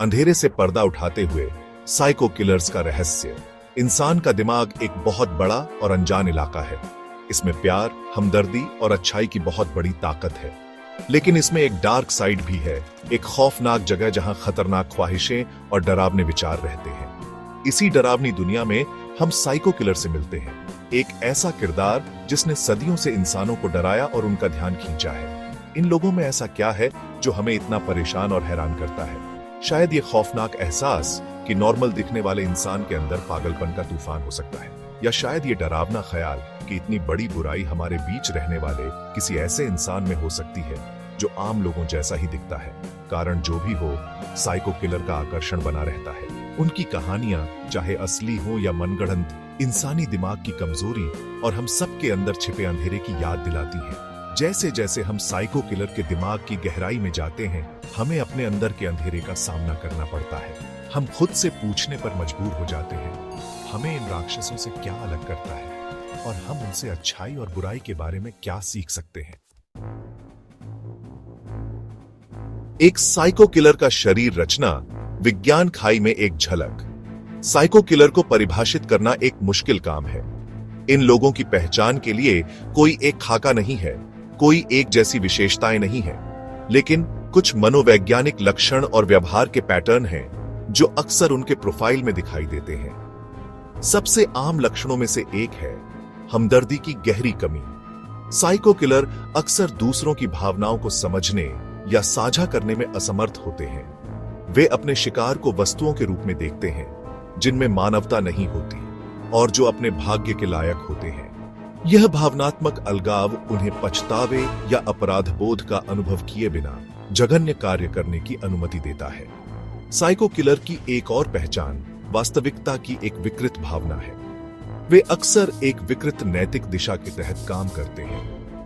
अंधेरे से पर्दा उठाते हुए साइको किलर्स का रहस्य। इंसान का दिमाग एक बहुत बड़ा और अनजान इलाका है। इसमें प्यार, हमदर्दी और अच्छाई की बहुत बड़ी ताकत है, लेकिन इसमें एक डार्क साइड भी है, एक खौफनाक जगह जहां खतरनाक ख्वाहिशें और डरावने विचार रहते हैं। इसी डरावनी दुनिया में हम साइको किलर से मिलते हैं, एक ऐसा किरदार जिसने सदियों से इंसानों को डराया और उनका ध्यान खींचा है। इन लोगों में ऐसा क्या है जो हमें इतना परेशान और हैरान करता है? शायद ये खौफनाक एहसास कि नॉर्मल दिखने वाले इंसान के अंदर पागलपन का तूफान हो सकता है, या शायद ये डरावना ख्याल कि इतनी बड़ी बुराई हमारे बीच रहने वाले किसी ऐसे इंसान में हो सकती है जो आम लोगों जैसा ही दिखता है। कारण जो भी हो, साइको किलर का आकर्षण बना रहता है। उनकी कहानियां चाहे असली हो या मनगढ़ंत, इंसानी दिमाग की कमजोरी और हम सबके अंदर छिपे अंधेरे की याद दिलाती हैं। जैसे जैसे हम साइको किलर के दिमाग की गहराई में जाते हैं, हमें अपने अंदर के अंधेरे का सामना करना पड़ता है। हम खुद से पूछने पर मजबूर हो जाते हैं, हमें इन राक्षसों से क्या अलग करता है और हम उनसे अच्छाई और बुराई के बारे में क्या सीख सकते हैं। एक साइको किलर का शरीर रचना, विज्ञान खाई में एक झलक। साइको किलर को परिभाषित करना एक मुश्किल काम है। इन लोगों की पहचान के लिए कोई एक खाका नहीं है, कोई एक जैसी विशेषताएं नहीं है, लेकिन कुछ मनोवैज्ञानिक लक्षण और व्यवहार के पैटर्न हैं जो अक्सर उनके प्रोफाइल में दिखाई देते हैं। सबसे आम लक्षणों में से एक है हमदर्दी की गहरी कमी। साइको किलर अक्सर दूसरों की भावनाओं को समझने या साझा करने में असमर्थ होते हैं। वे अपने शिकार को वस्तुओं के रूप में देखते हैं जिनमें मानवता नहीं होती और जो अपने भाग्य के लायक होते हैं। यह भावनात्मक अलगाव उन्हें पछतावे या अपराध बोध का अनुभव किए बिना जघन्य कार्य करने की अनुमति देता है। साइको किलर की एक और पहचान वास्तविकता की एक विकृत भावना है। वे अक्सर एक विकृत नैतिक दिशा के तहत काम करते हैं,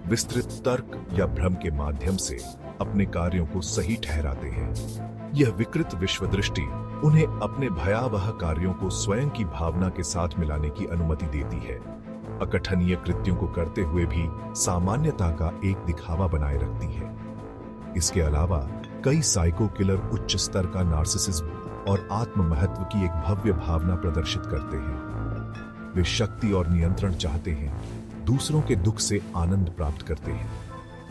विस्तृत तर्क या भ्रम के माध्यम से अपने कार्यों को सही ठहराते हैं। यह विकृत विश्व दृष्टि उन्हें अपने भयावह कार्यों को स्वयं की भावना के साथ मिलाने की अनुमति देती है। अकथनीय कृत्यों को करते हुए भी सामान्यता का एक दिखावा बनाए रखती है। इसके अलावा कई साइको किलर उच्च स्तर का नार्सिसिज्म और आत्म महत्व की एक भव्य भावना प्रदर्शित करते हैं। वे शक्ति और नियंत्रण चाहते हैं, दूसरों के दुख से आनंद प्राप्त करते हैं।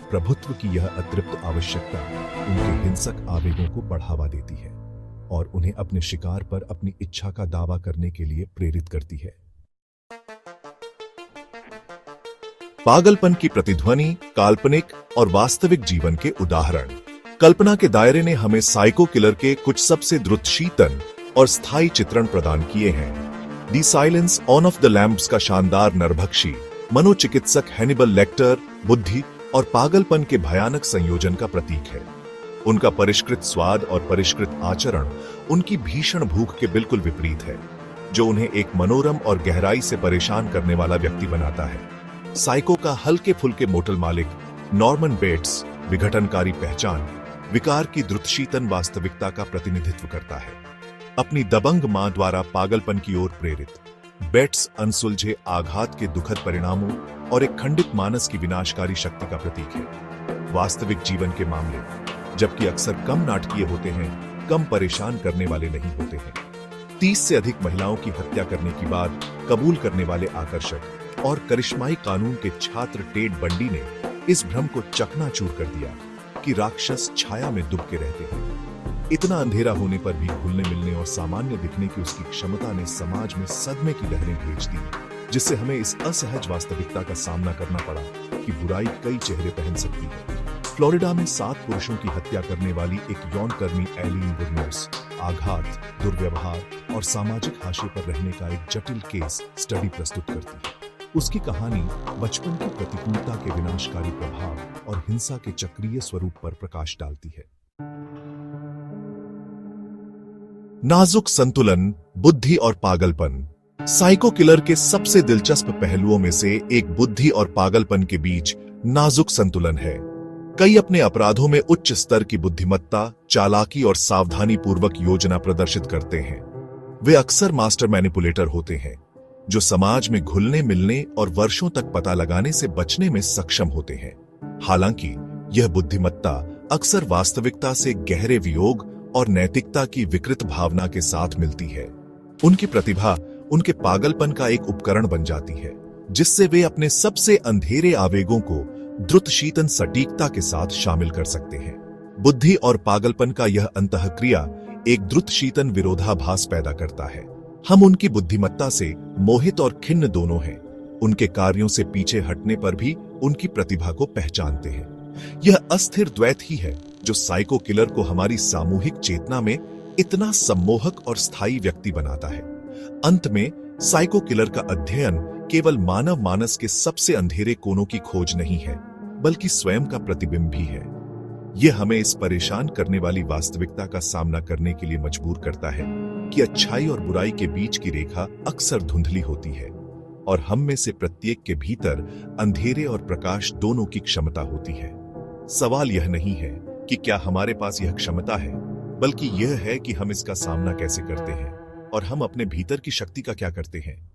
प्रभुत्व की यह अतृप्त आवश्यकता उनके हिंसक आवेगों को बढ़ावा देती है और उन्हें अपने शिकार पर अपनी इच्छा का दावा करने के लिए प्रेरित करती है। पागलपन की प्रतिध्वनि, काल्पनिक और वास्तविक जीवन के उदाहरण। कल्पना के दायरे ने हमें साइको किलर के कुछ सबसे द्रुतशीतन और स्थायी चित्रण प्रदान किए हैं। The silence on of the lambs का शानदार नरभक्षी मनोचिकित्सक हैनिबल लेक्टर बुद्धि और पागलपन के भयानक संयोजन का प्रतीक है। उनका परिष्कृत स्वाद और परिष्कृत आचरण उनकी भीषण भूख के बिल्कुल विपरीत है, जो उन्हें एक मनोरम और गहराई से परेशान करने वाला व्यक्ति बनाता है। साइको का हल्के फुल्के मोटल मालिक नॉर्मन बेट्स विघटनकारी पहचान विकार की द्रुतशीतन वास्तविकता का प्रतिनिधित्व करता है। अपनी दबंग मां द्वारा पागलपन की ओर प्रेरित, बेट्स अनसुलझे आघात के दुखद परिणामों और एक खंडित मानस की विनाशकारी शक्ति का प्रतीक है। वास्तविक जीवन के मामले, जबकि अक्सर कम नाटकीय होते हैं, कम परेशान करने वाले नहीं होते हैं। 30 से अधिक महिलाओं की हत्या करने की बात कबूल करने वाले आकर्षक और करिश्माई कानून के छात्र टेड बंडी ने इस भ्रम को चकनाचूर कर दिया कि राक्षस छाया में दुब के रहते हैं। इतना अंधेरा होने पर भी घुलने मिलने और सामान्य दिखने की उसकी क्षमता ने समाज में सदमे की लहरें भेज दी, जिससे हमें इस असहज वास्तविकता का सामना करना पड़ा कि बुराई कई चेहरे पहन सकती है। फ्लोरिडा में 7 पुरुषों की हत्या करने वाली एक यौनकर्मी एलिन वुडमोस आघात, दुर्व्यवहार और सामाजिक हाशिए पर रहने का एक जटिल केस स्टडी प्रस्तुत करती है। उसकी कहानी बचपन की प्रतिकूलता के विनाशकारी प्रभाव और हिंसा के चक्रीय स्वरूप पर प्रकाश डालती है। नाजुक संतुलन, बुद्धि और पागलपन। साइको किलर के सबसे दिलचस्प पहलुओं में से एक बुद्धि और पागलपन के बीच नाजुक संतुलन है। कई अपने अपराधों में उच्च स्तर की बुद्धिमत्ता, चालाकी और सावधानी पूर्वक योजना प्रदर्शित करते हैं। वे अक्सर मास्टर मैनिपुलेटर होते हैं, जो समाज में घुलने मिलने और वर्षों तक पता लगाने से बचने में सक्षम होते हैं। हालांकि यह बुद्धिमत्ता अक्सर वास्तविकता से गहरे वियोग और नैतिकता की विकृत भावना के साथ मिलती है। उनकी प्रतिभा उनके पागलपन का एक उपकरण बन जाती है, जिससे वे अपने सबसे अंधेरे आवेगों को द्रुतशीतन सटीकता के साथ शामिल कर सकते हैं। बुद्धि और पागलपन का यह अंतःक्रिया एक द्रुतशीतन विरोधाभास पैदा करता है। हम उनकी बुद्धिमत्ता से मोहित और खिन्न दोनों हैं। उनके कार्यों से पीछे हटने पर भी उनकी प्रतिभा को पहचानते हैं। यह अस्थिर द्वैत ही है जो साइको किलर को हमारी सामूहिक चेतना में इतना सम्मोहक और स्थायी व्यक्ति बनाता है। अंत में साइको किलर का अध्ययन केवल मानव मानस के सबसे अंधेरे कोनों की खोज नहीं है, बल्कि स्वयं का प्रतिबिंब भी है। यह हमें इस परेशान करने वाली वास्तविकता का सामना करने के लिए मजबूर करता है कि अच्छाई और बुराई के बीच की रेखा अक्सर धुंधली होती है और हम में से प्रत्येक के भीतर अंधेरे और प्रकाश दोनों की क्षमता होती है। सवाल यह नहीं है कि क्या हमारे पास यह क्षमता है, बल्कि यह है कि हम इसका सामना कैसे करते हैं और हम अपने भीतर की शक्ति का क्या करते हैं।